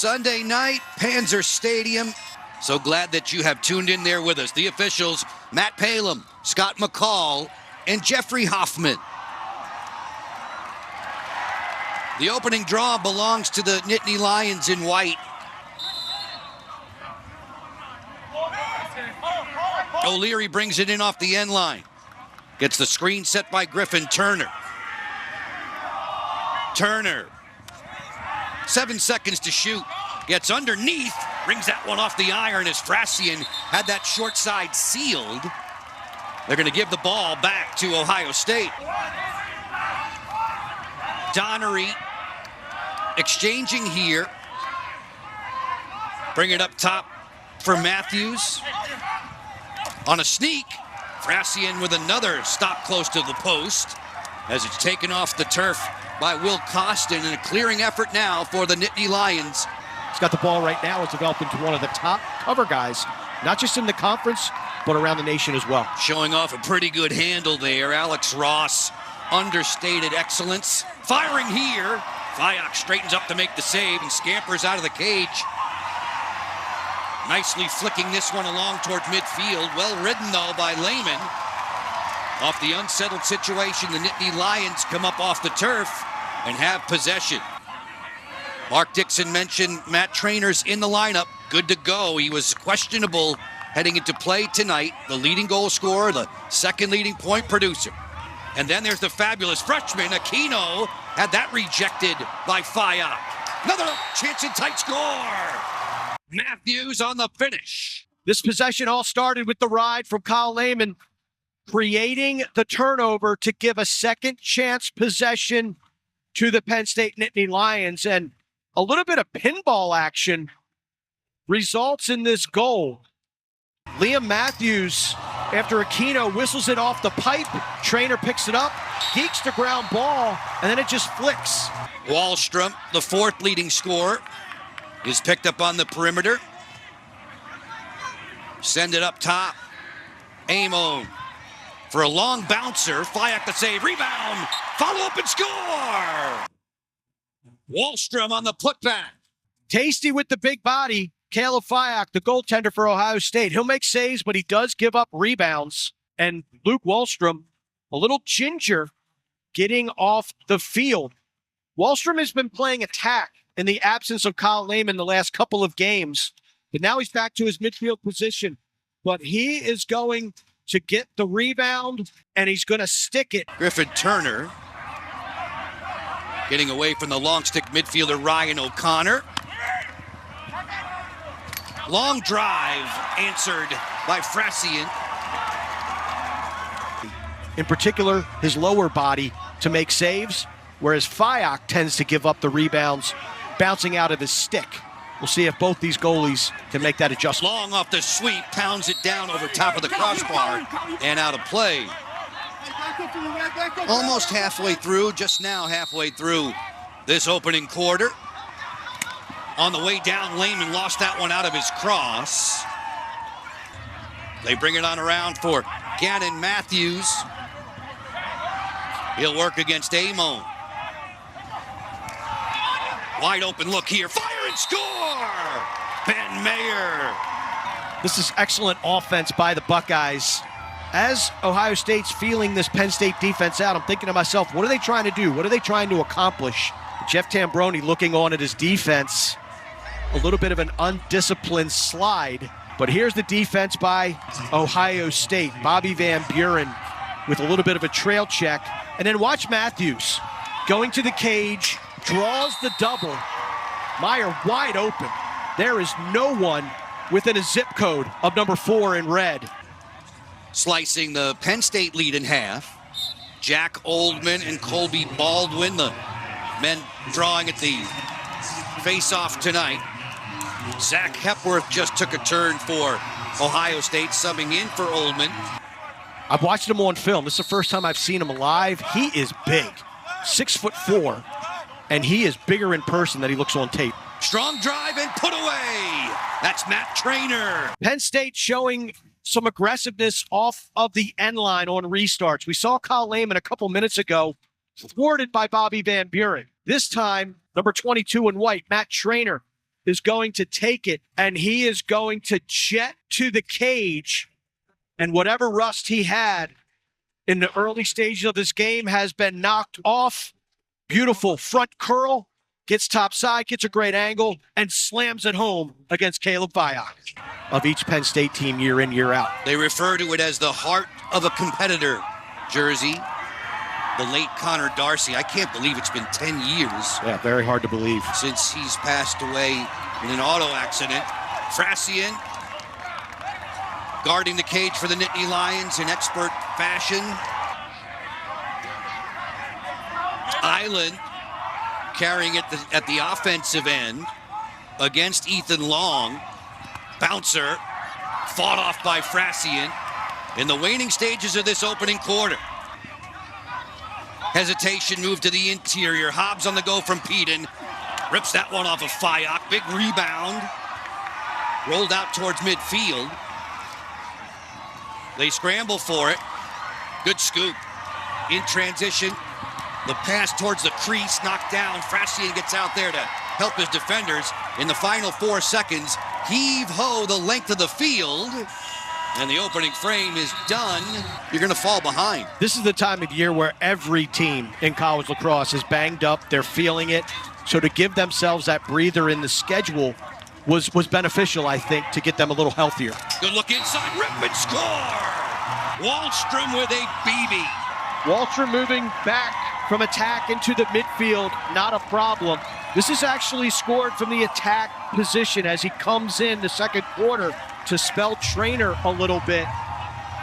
Sunday night, Panzer Stadium. So glad that you have tuned in there with us. The officials, Matt Palem, Scott McCall, and Jeffrey Hoffman. The opening draw belongs to the Nittany Lions in white. O'Leary brings it in off the end line. Gets the screen set by Griffin Turner. Turner. 7 seconds to shoot. Gets underneath. Brings that one off the iron as Frassian had that short side sealed. They're going to give the ball back to Ohio State. Donnery exchanging here. Bring it up top for Matthews. On a sneak, Frassian with another stop close to the post as it's taken off the turf by Will Costin, and a clearing effort now for the Nittany Lions. He's got the ball right now. It's developed into one of the top cover guys, not just in the conference, but around the nation as well. Showing off a pretty good handle there. Alex Ross, understated excellence. Firing here. Fayok straightens up to make the save and scampers out of the cage. Nicely flicking this one along towards midfield. Well ridden, though, by Lehman. Off the unsettled situation, the Nittany Lions come up off the turf and have possession. Mark Dixon mentioned Matt Trainer's in the lineup. Good to go. He was questionable heading into play tonight. The leading goal scorer, the second leading point producer. And then there's the fabulous freshman, Aquino. Had that rejected by Fayok. Another chance and tight score. Matthews on the finish. This possession all started with the ride from Kyle Lehman, creating the turnover to give a second chance possession to the Penn State Nittany Lions. And a little bit of pinball action results in this goal. Liam Matthews, after Aquino whistles it off the pipe, Trainer picks it up, geeks the ground ball, and then it just flicks. Wallstrom, the fourth leading scorer, is picked up on the perimeter. Send it up top. Amon for a long bouncer. Fayok the save. Rebound. Follow up and score. Wallstrom on the putback. Tasty with the big body. Caleb Fayok, the goaltender for Ohio State. He'll make saves, but he does give up rebounds. And Luke Wallstrom, a little ginger, getting off the field. Wallstrom has been playing attack in the absence of Kyle Lehman the last couple of games. But now he's back to his midfield position. But he is going to get the rebound, and he's going to stick it. Griffin Turner getting away from the long stick midfielder Ryan O'Connor. Long drive answered by Frassian. In particular, his lower body to make saves, whereas Fayok tends to give up the rebounds bouncing out of his stick. We'll see if both these goalies can make that adjustment. Long off the sweep, pounds it down over top of the crossbar and out of play. Almost halfway through, just now halfway through this opening quarter. On the way down, Lehman lost that one out of his cross. They bring it on around for Gannon Matthews. He'll work against Amon. Wide open look here. Fire and score! Ben Mayer. This is excellent offense by the Buckeyes. As Ohio State's feeling this Penn State defense out, I'm thinking to myself, what are they trying to do? What are they trying to accomplish? Jeff Tambroni looking on at his defense. A little bit of an undisciplined slide. But here's the defense by Ohio State. Bobby Van Buren with a little bit of a trail check. And then watch Matthews going to the cage, draws the double. Meyer wide open. There is no one within a zip code of number 4 in red. Slicing the Penn State lead in half. Jack Oldman and Colby Baldwin, the men drawing at the face-off tonight. Zach Hepworth just took a turn for Ohio State, subbing in for Oldman. I've watched him on film. This is the first time I've seen him live. He is big, 6'4", and he is bigger in person than he looks on tape. Strong drive and put away. That's Matt Trainer. Penn State showing some aggressiveness off of the end line on restarts. We saw Kyle Lehman a couple minutes ago, thwarted by Bobby Van Buren. This time, number 22 in white, Matt Trainer, is going to take it, and he is going to jet to the cage. And whatever rust he had in the early stages of this game has been knocked off. Beautiful front curl, gets topside, gets a great angle, and slams it home against Caleb Viak of each Penn State team year in, year out. They refer to it as the heart of a competitor jersey. The late Connor Darcy. I can't believe it's been 10 years. Yeah, very hard to believe. Since he's passed away in an auto accident. Frasian guarding the cage for the Nittany Lions in expert fashion. Island carrying it at the offensive end against Ethan Long. Bouncer fought off by Frasian in the waning stages of this opening quarter. Hesitation, move to the interior. Hobbs on the go from Peden. Rips that one off of Fiok. Big rebound. Rolled out towards midfield. They scramble for it. Good scoop. In transition. The pass towards the crease, knocked down. Frasian gets out there to help his defenders. In the final 4 seconds, heave-ho the length of the field. And the opening frame is done. You're going to fall behind. This is the time of year where every team in college lacrosse is banged up. They're feeling it. So to give themselves that breather in the schedule was beneficial, I think, to get them a little healthier. Good look inside, rip and score! Wallstrom with a BB. Wallstrom moving back from attack into the midfield, not a problem. This is actually scored from the attack position as he comes in the second quarter to spell Trainer a little bit.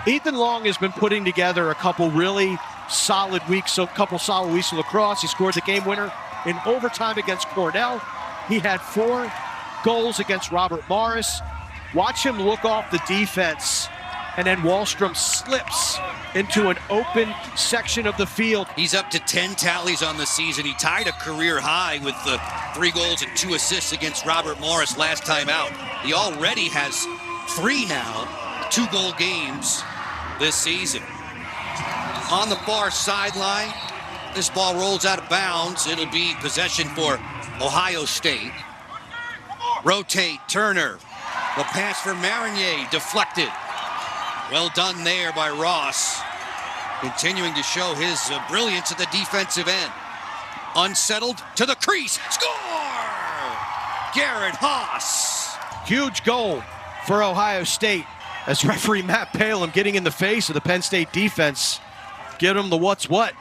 Ethan Long has been putting together a couple really solid weeks, of lacrosse. He scored the game winner in overtime against Cornell. He had 4 goals against Robert Morris. Watch him look off the defense, and then Wallstrom slips into an open section of the field. He's up to 10 tallies on the season. He tied a career high with the 3 goals and 2 assists against Robert Morris last time out. He already has 3 now, 2-goal games this season. On the far sideline, this ball rolls out of bounds. It'll be possession for Ohio State. Rotate, Turner. The pass for Marinier, deflected. Well done there by Ross. Continuing to show his brilliance at the defensive end. Unsettled to the crease. Score! Garrett Haas. Huge goal for Ohio State as referee Matt Palin getting in the face of the Penn State defense. Give them the what's what.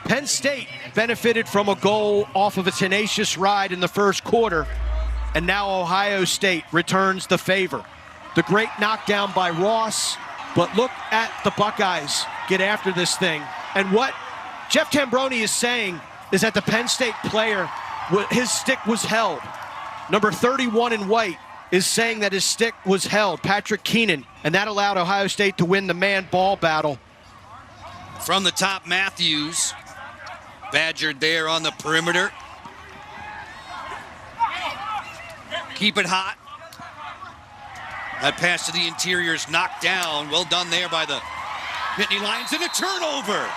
Penn State benefited from a goal off of a tenacious ride in the first quarter, and now Ohio State returns the favor. The great knockdown by Ross, but look at the Buckeyes get after this thing. And what Jeff Tambroni is saying is that the Penn State player, his stick was held. Number 31 in white is saying that his stick was held, Patrick Keenan, and that allowed Ohio State to win the man-ball battle. From the top, Matthews, badgered there on the perimeter. Keep it hot. That pass to the interior is knocked down. Well done there by the Nittany Lions, and a turnover.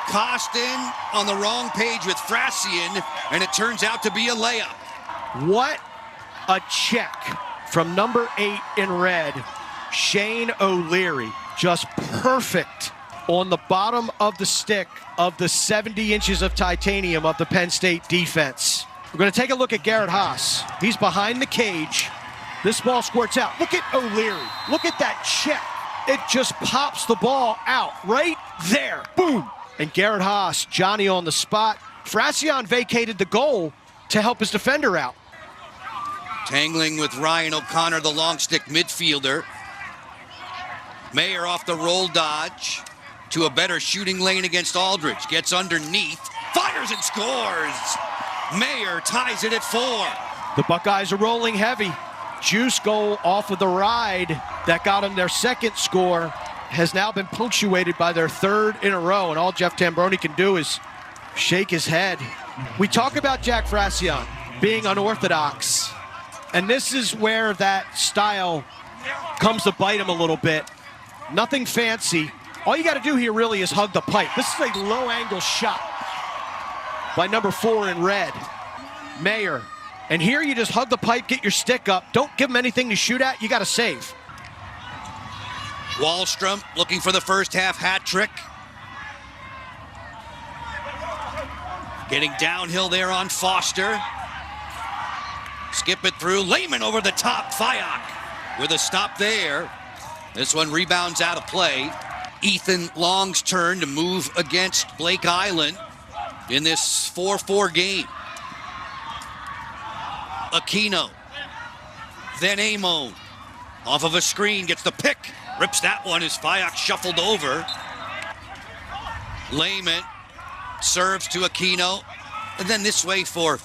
Costin on the wrong page with Frasian, and it turns out to be a layup. What a check from number 8 in red, Shane O'Leary. Just perfect on the bottom of the stick of the 70 inches of titanium of the Penn State defense. We're going to take a look at Garrett Haas. He's behind the cage. This ball squirts out. Look at O'Leary. Look at that check. It just pops the ball out right there. Boom. And Garrett Haas, Johnny on the spot. Frasian vacated the goal to help his defender out. Tangling with Ryan O'Connor, the long stick midfielder. Mayer off the roll dodge to a better shooting lane against Aldridge. Gets underneath, fires and scores. Mayer ties it at 4. The Buckeyes are rolling heavy. Juice goal off of the ride that got them their second score has now been punctuated by their 3rd in a row, and all Jeff Tambroni can do is shake his head. We talk about Jack Frasian being unorthodox, and this is where that style comes to bite him a little bit. Nothing fancy. All you got to do here really is hug the pipe. This is a low-angle shot by number 4 in red. Mayer And here you just hug the pipe, get your stick up. Don't give them anything to shoot at. You got to save. Wallstrom looking for the first half hat trick. Getting downhill there on Foster. Skip it through. Lehman over the top. Fyock with a stop there. This one rebounds out of play. Ethan Long's turn to move against Blake Island in this 4-4 game. Aquino. Then Amon. Off of a screen, gets the pick. Rips that one as Fyock shuffled over. Lehman serves to Aquino. And then this way for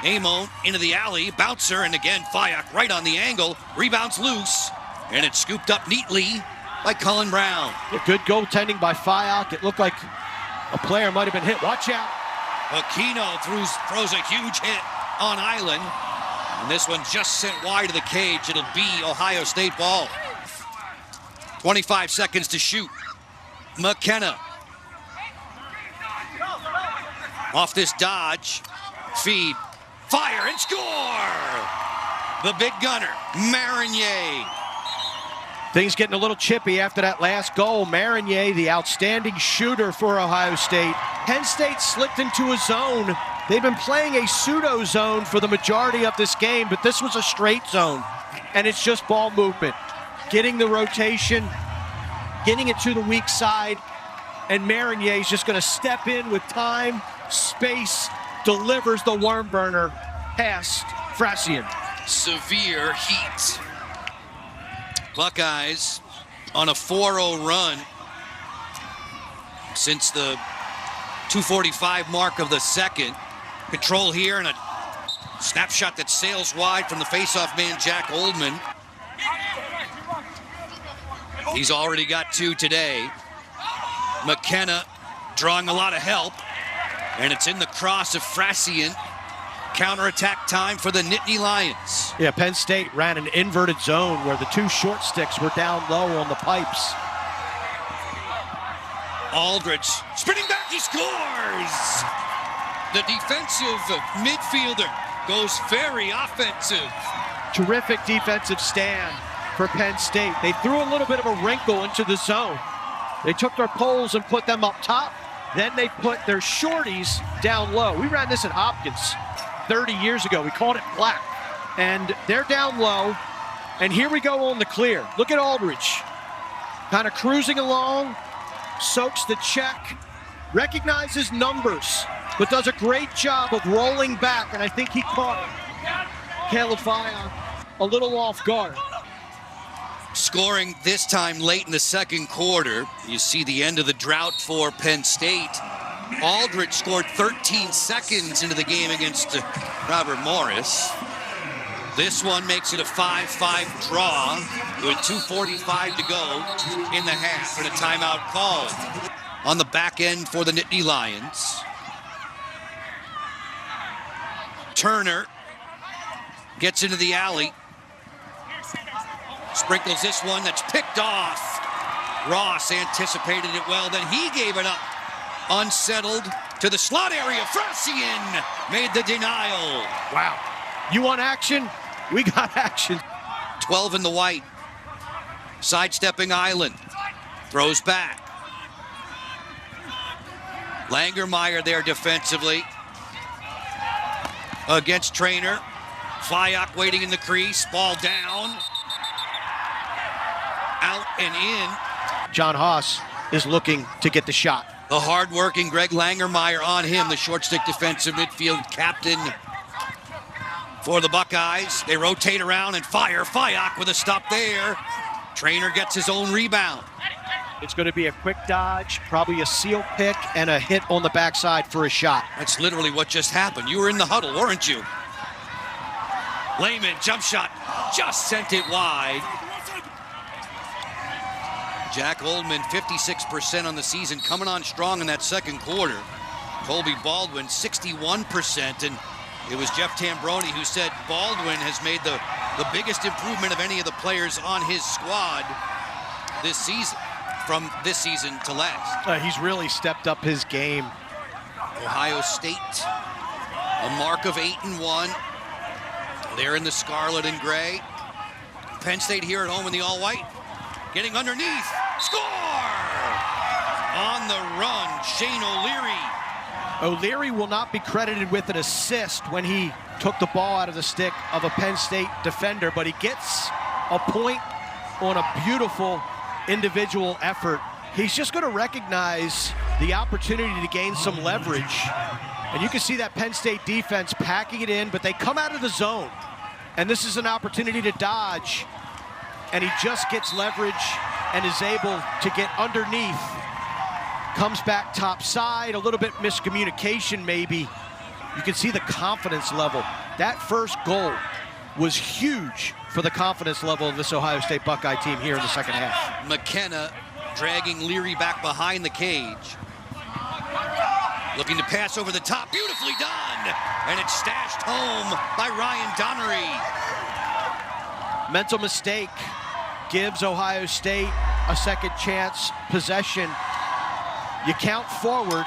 Amon into the alley. Bouncer, and again Fyock right on the angle. Rebounds loose. And it's scooped up neatly by Cullen Brown. Good goaltending by Fyock. It looked like a player might have been hit. Watch out. Aquino throws a huge hit on Island. And this one just sent wide of the cage. It'll be Ohio State ball. 25 seconds to shoot. McKenna. Off this dodge. Feed. Fire and score! The big gunner, Marinier. Things getting a little chippy after that last goal. Marinier, the outstanding shooter for Ohio State. Penn State slipped into a zone. They've been playing a pseudo zone for the majority of this game, but this was a straight zone. And it's just ball movement. Getting the rotation, getting it to the weak side, and Marinier is just going to step in with time, space, delivers the worm burner past Frasian. Severe heat. Buckeyes on a 4-0 run since the 2:45 mark of the second. Control here and a snapshot that sails wide from the faceoff man Jack Oldman. He's already got 2 today. McKenna drawing a lot of help, and it's in the cross of Frasian. Counterattack time for the Nittany Lions. Yeah, Penn State ran an inverted zone where the 2 short sticks were down low on the pipes. Aldridge spinning back, he scores! The defensive midfielder goes very offensive. Terrific defensive stand for Penn State. They threw a little bit of a wrinkle into the zone. They took their poles and put them up top. Then they put their shorties down low. We ran this at Hopkins 30 years ago. We called it black. And they're down low. And here we go on the clear. Look at Aldridge. Kind of cruising along. Soaks the check. Recognizes numbers. But does a great job of rolling back. And I think he caught Caleb Fyock a little off guard. Scoring this time late in the second quarter. You see the end of the drought for Penn State. Aldridge scored 13 seconds into the game against Robert Morris. This one makes it a 5-5 draw with 2:45 to go in the half and a timeout called. On the back end for the Nittany Lions. Turner gets into the alley. Sprinkles this one that's picked off. Ross anticipated it well, then he gave it up. Unsettled to the slot area. Frasian made the denial. Wow. You want action? We got action. 12 in the white. Sidestepping Island. Throws back. Langermeyer there defensively. Against Trainer. Fyock waiting in the crease. Ball down. Out and in. John Haas is looking to get the shot. The hard-working Greg Langermeyer on him, the short-stick defensive midfield captain for the Buckeyes. They rotate around and fire. Fyock with a stop there. Trainer gets his own rebound. It's going to be a quick dodge, probably a seal pick, and a hit on the backside for a shot. That's literally what just happened. You were in the huddle, weren't you? Lehman, jump shot, just sent it wide. Jack Oldman, 56% on the season, coming on strong in that second quarter. Colby Baldwin, 61%, and it was Jeff Tambroni who said Baldwin has made the biggest improvement of any of the players on his squad this season, from this season to last. He's really stepped up his game. Ohio State, a mark of 8-1. They're in the scarlet and gray. Penn State here at home in the all-white. Getting underneath. Score! On the run, Shane O'Leary. O'Leary will not be credited with an assist when he took the ball out of the stick of a Penn State defender, but he gets a point on a beautiful individual effort. He's just going to recognize the opportunity to gain some leverage. And you can see that Penn State defense packing it in, but they come out of the zone. And this is an opportunity to dodge. And he just gets leverage and is able to get underneath. Comes back top side, a little bit miscommunication maybe. You can see the confidence level. That first goal was huge for the confidence level of this Ohio State Buckeye team here in the second half. McKenna dragging Leary back behind the cage. Looking to pass over the top, beautifully done. And it's stashed home by Ryan Donnery. Mental mistake gives Ohio State a second chance possession. You count forward.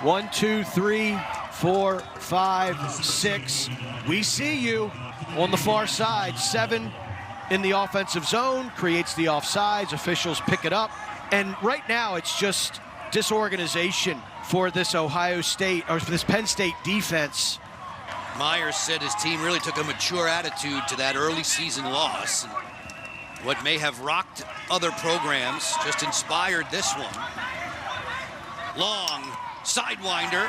1, 2, 3, 4, 5, 6. We see you on the far side. 7 in the offensive zone, creates the offsides. Officials pick it up. And right now it's just disorganization for this Ohio State, or for this Penn State defense. Myers said his team really took a mature attitude to that early season loss. And what may have rocked other programs just inspired this one. Long sidewinder,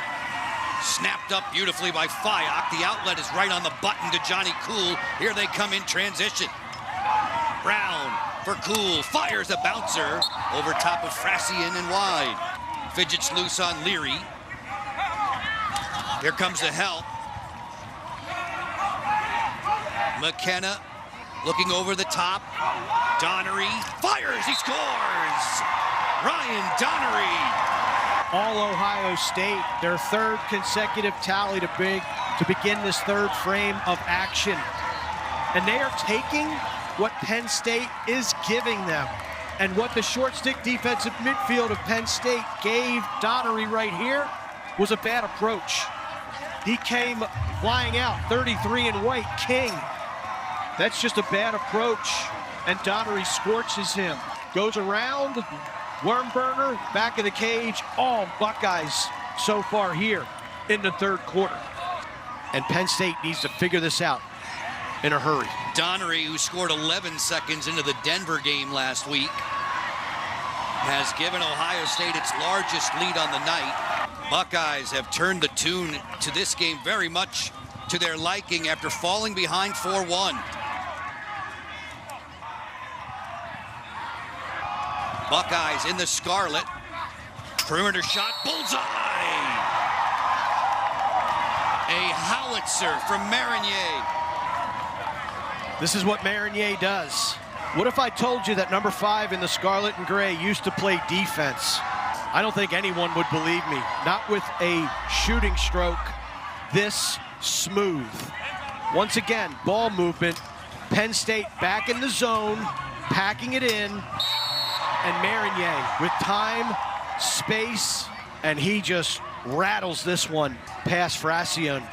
snapped up beautifully by Fyock. The outlet is right on the button to Johnny Cool. Here they come in transition. Brown for Cool, fires a bouncer over top of Frassian and wide. Fidgets loose on Leary. Here comes the help. McKenna looking over the top. Donnery fires, he scores! Ryan Donnery. All Ohio State, their third consecutive tally to begin this third frame of action. And they are taking what Penn State is giving them. And what the short stick defensive midfield of Penn State gave Donnery right here was a bad approach. He came flying out, 33 in white, king. That's just a bad approach, and Donnery scorches him. Goes around, worm burner, back of the cage, all Buckeyes so far here in the third quarter. And Penn State needs to figure this out in a hurry. Donnery, who scored 11 seconds into the Denver game last week, has given Ohio State its largest lead on the night. Buckeyes have turned the tune to this game very much to their liking after falling behind 4-1. Buckeyes in the scarlet. Perimeter shot, bullseye! A howitzer from Marinier. This is what Marinier does. What if I told you that number 5 in the scarlet and gray used to play defense? I don't think anyone would believe me. Not with a shooting stroke this smooth. Once again, ball movement. Penn State back in the zone, packing it in. And Marinier with time, space, and he just rattles this one past Frassian.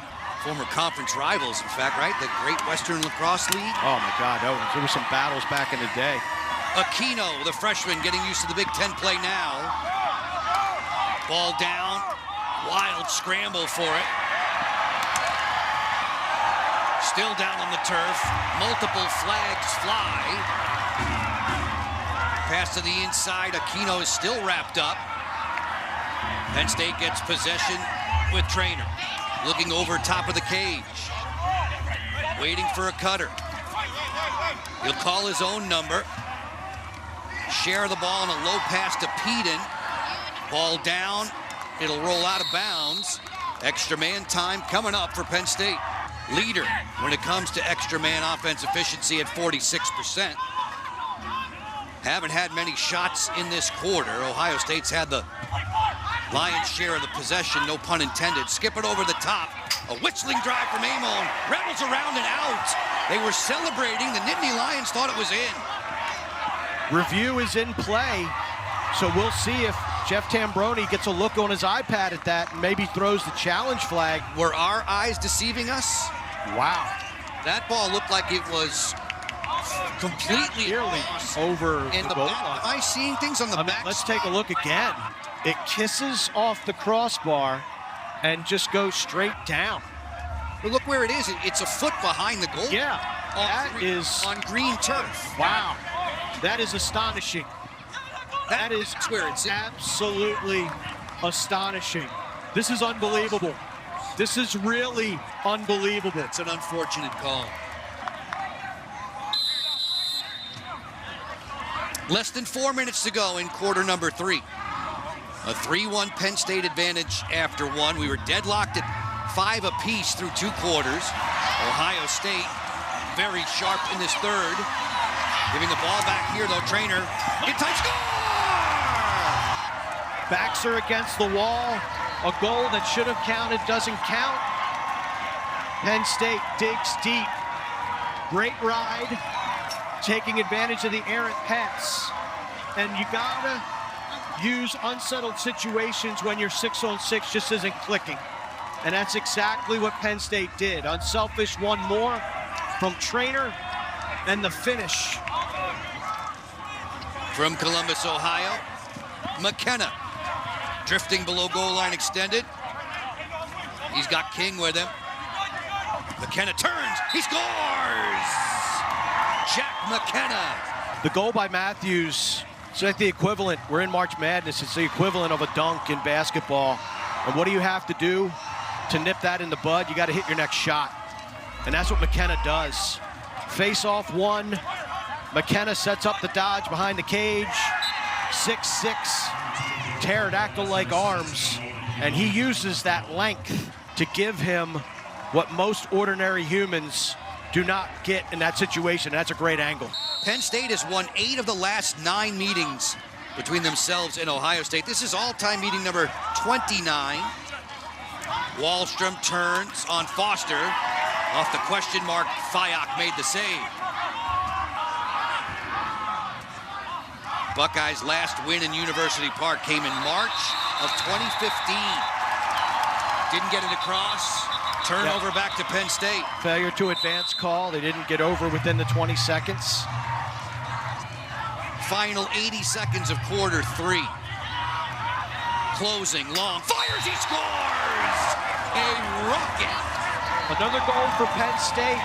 Former conference rivals, in fact, right? The Great Western Lacrosse League. Oh my God, there were some battles back in the day. Aquino, the freshman, getting used to the Big Ten play now. Ball down, wild scramble for it. Still down on the turf, multiple flags fly. Pass to the inside, Aquino is still wrapped up. Penn State gets possession with Traynor. Looking over top of the cage. Waiting for a cutter. He'll call his own number. Share the ball on a low pass to Peden. Ball down, it'll roll out of bounds. Extra man time coming up for Penn State. Leader when it comes to extra man offense efficiency at 46%. Haven't had many shots in this quarter. Ohio State's had the lion's share of the possession, no pun intended. Skip it over the top. A whistling drive from Amon. Rebels around and out. They were celebrating. The Nittany Lions thought it was in. Review is in play, so we'll see if Jeff Tambroni gets a look on his iPad at that and maybe throws the challenge flag. Were our eyes deceiving us? Wow. That ball looked like it was completely over and the goal back. line. Am I seeing things on the back? Let's take a look again. It kisses off the crossbar and just goes straight down. But look where it is. It's a foot behind the goal. Yeah, that is on green turf. Wow. That is astonishing. That is where it's absolutely astonishing. This is unbelievable. This is really unbelievable. It's an unfortunate call. Less than 4 minutes to go in quarter number 3. A 3-1 Penn State advantage after one. We were deadlocked at 5 apiece through 2 quarters. Ohio State very sharp in this third. Giving the ball back here, though. Trainer, get tight, score! Backs are against the wall. A goal that should have counted doesn't count. Penn State digs deep. Great ride, taking advantage of the errant pass. And you gotta use unsettled situations when your 6-on-6 just isn't clicking. And that's exactly what Penn State did. Unselfish one more from Trainer, and the finish. From Columbus, Ohio, McKenna drifting below goal line extended. He's got King with him. McKenna turns, he scores! Jack McKenna. The goal by Matthews, it's like the equivalent, we're in March Madness, it's the equivalent of a dunk in basketball. And what do you have to do to nip that in the bud? You got to hit your next shot. And that's what McKenna does. Face off one. McKenna sets up the dodge behind the cage. 6'6", pterodactyl-like arms. And he uses that length to give him what most ordinary humans do not get in that situation. That's a great angle. Penn State has won 8 of the last 9 meetings between themselves and Ohio State. This is all-time meeting number 29. Wallstrom turns on Foster. Off the question mark, Fayok made the save. Buckeyes' last win in University Park came in March of 2015. Didn't get it across. Turnover back to Penn State. Failure to advance call. They didn't get over within the 20 seconds. Final 80 seconds of quarter 3. Closing, long, fires, he scores! A rocket! Another goal for Penn State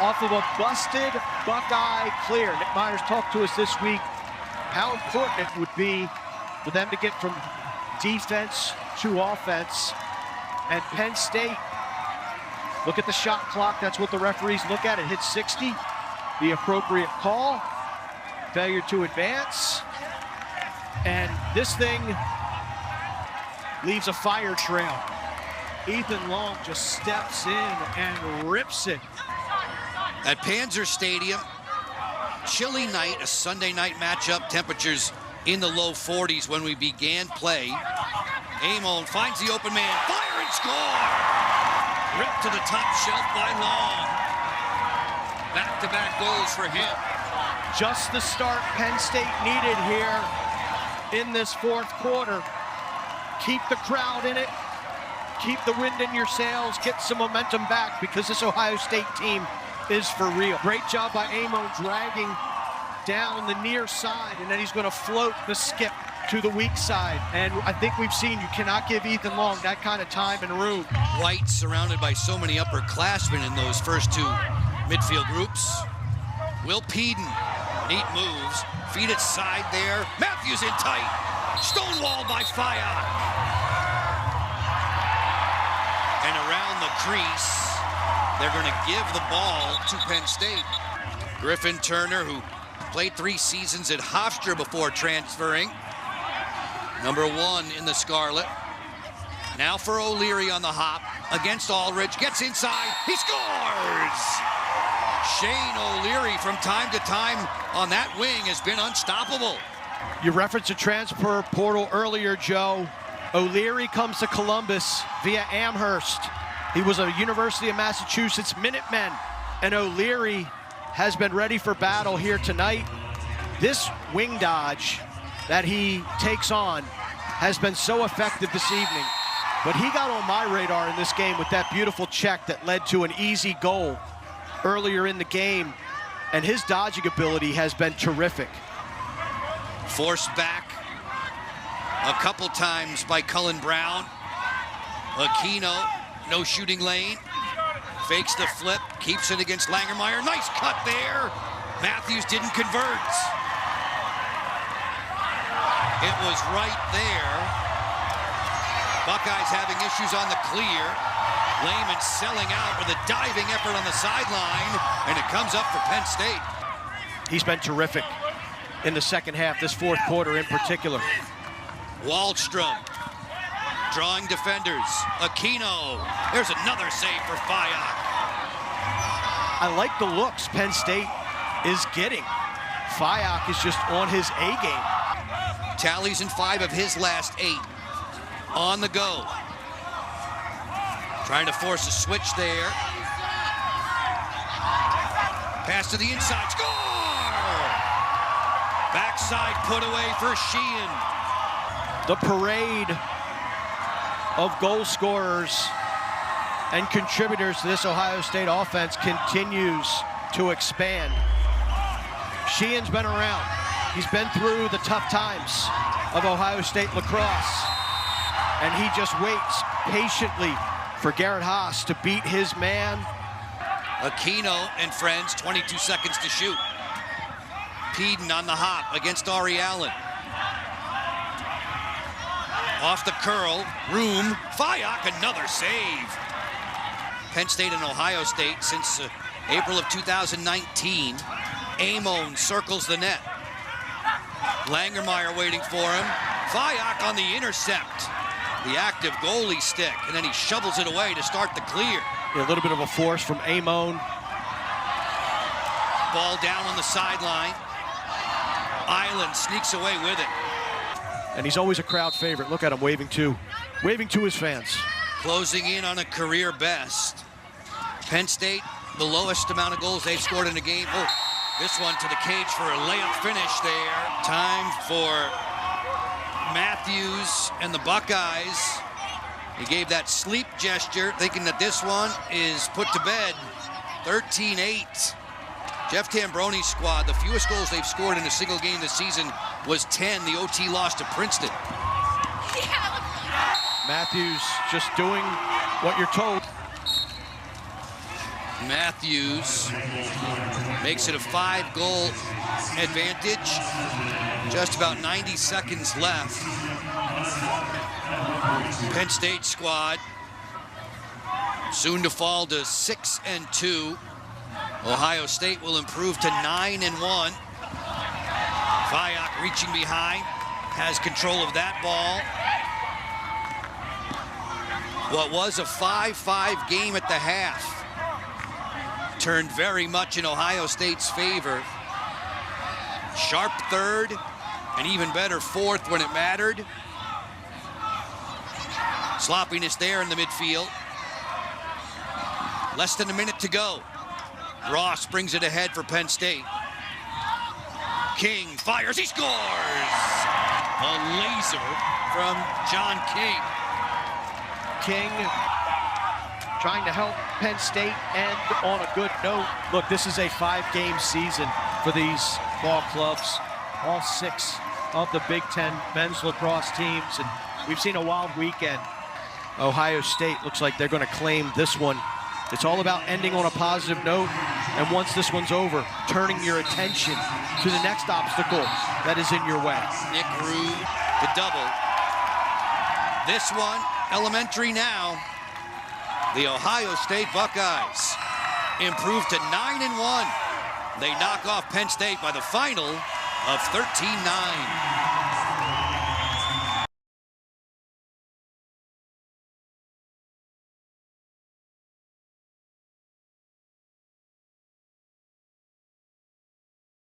off of a busted Buckeye clear. Nick Myers talked to us this week how important it would be for them to get from defense to offense. And Penn State, look at the shot clock. That's what the referees look at. It hits 60. The appropriate call. Failure to advance. And this thing leaves a fire trail. Ethan Long just steps in and rips it. At Panzer Stadium, chilly night, a Sunday night matchup. Temperatures in the low 40s when we began play. Amon finds the open man, fire and score! Ripped to the top shelf by Long. Back-to-back goals for him. Just the start Penn State needed here in this fourth quarter. Keep the crowd in it. Keep the wind in your sails. Get some momentum back because this Ohio State team is for real. Great job by Amon dragging down the near side, and then he's going to float the skip to the weak side. And I think we've seen you cannot give Ethan Long that kind of time and room. White surrounded by so many upperclassmen in those first 2 midfield groups. Will Peden, neat moves, feed it side there. Matthews in tight. Stonewalled by Fayok. And around the crease, they're going to give the ball to Penn State. Griffin Turner, who played 3 seasons at Hofstra before transferring. Number 1 in the Scarlet. Now for O'Leary on the hop against Aldridge. Gets inside. He scores! Shane O'Leary from time to time on that wing has been unstoppable. You referenced a transfer portal earlier, Joe. O'Leary comes to Columbus via Amherst. He was a University of Massachusetts Minutemen, and O'Leary has been ready for battle here tonight. This wing dodge that he takes on has been so effective this evening. But he got on my radar in this game with that beautiful check that led to an easy goal. earlier in the game, and his dodging ability has been terrific. Forced back a couple times by Cullen Brown. Aquino, no shooting lane. Fakes the flip, keeps it against Langermeyer. Nice cut there. Matthews didn't convert. It was right there. Buckeyes having issues on the clear. Lehman selling out with a diving effort on the sideline, and it comes up for Penn State. He's been terrific in the second half, this fourth quarter in particular. Wallstrom drawing defenders. Aquino. There's another save for Fayak. I like the looks Penn State is getting. Fayak is just on his A game. Tallies in 5 of his last 8. On the go. Trying to force a switch there. Pass to the inside. Score! Backside put away for Sheehan. The parade of goal scorers and contributors to this Ohio State offense continues to expand. Sheehan's been around. He's been through the tough times of Ohio State lacrosse, and he just waits patiently for Garrett Haas to beat his man. Aquino and friends, 22 seconds to shoot. Peden on the hop against Ari Allen. Off the curl, room, Fayak, another save. Penn State and Ohio State since April of 2019. Amon circles the net. Langermeyer waiting for him. Fayak on the intercept. The active goalie stick, and then he shovels it away to start the clear. A little bit of a force from Amon. Ball down on the sideline. Island sneaks away with it. And he's always a crowd favorite. Look at him waving to his fans. Closing in on a career best. Penn State, the lowest amount of goals they've scored in a game. Oh, this one to the cage for a layup finish there. Time for Matthews and the Buckeyes. He gave that sleep gesture, thinking that this one is put to bed. 13-8. Jeff Tambroni's squad, the fewest goals they've scored in a single game this season was 10. The OT loss to Princeton. Matthews just doing what you're told. Matthews makes it a 5-goal advantage. Just about 90 seconds left. Penn State squad soon to fall to 6-2. Ohio State will improve to 9-1. Fayak reaching behind, has control of that ball. What was a 5-5 game at the half turned very much in Ohio State's favor. Sharp third, and even better fourth when it mattered. Sloppiness there in the midfield. Less than a minute to go. Ross brings it ahead for Penn State. King fires, he scores! A laser from John King. King trying to help Penn State end on a good note. Look, this is a 5-game season for these ball clubs. All 6 of the Big Ten men's lacrosse teams, and we've seen a wild weekend. Ohio State looks like they're going to claim this one. It's all about ending on a positive note, and once this one's over, turning your attention to the next obstacle that is in your way. Nick Rue, the double. This one, elementary now. The Ohio State Buckeyes improve to 9-1. They knock off Penn State by the final of 13-9.